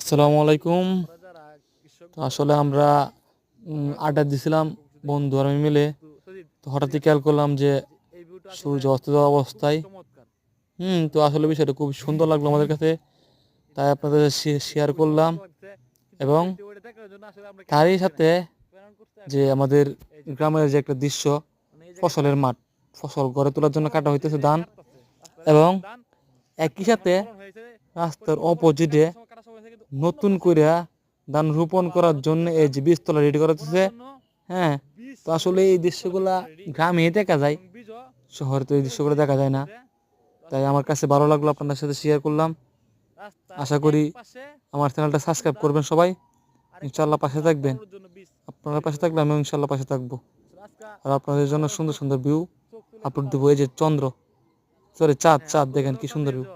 আসসালামু আলাইকুম। তো আসলে আমরা আড্ডা দিছিলাম বন্ধু আর আমি মিলে। তো হঠাৎই খেয়াল করলাম যে সূর্য অস্ত যাওয়া অবস্থায় তো আসলে বিষয়টা খুব সুন্দর লাগলো আমাদের কাছে, তাই আপনাদের শেয়ার করলাম। এবং তারই সাথে যে আমাদের গ্রামের যে একটা দৃশ্য, ফসলের মাঠ, ফসল গড়ে তোলার জন্য কাটা হইতেছে ধান, এবং একই সাথে রাস্তার অপোজিটে নতুন করে ধান রোপণ করার জন্য এই যে বীজতলা রেডি করাতেছে। হ্যাঁ, তো আসলে এই দৃশ্যগুলা গ্রামে দেখা যায়, শহরে তো এই দৃশ্যগুলো দেখা যায় না। তাই আমার কাছে ভালো লাগলো, আপনাদের সাথে শেয়ার করলাম। আশা করি আমার চ্যানেলটা সাবস্ক্রাইব করবেন সবাই, ইনশাল্লাহ পাশে থাকবেন। আপনারা পাশে থাকলে আমি ইনশাল্লাহ পাশে থাকবো। আর আপনাদের জন্য সুন্দর সুন্দর ভিউ আপলোড দেবো। এই যে চন্দ্র, সরি চাঁদ, চাঁদ দেখেন কি সুন্দর ভিউ।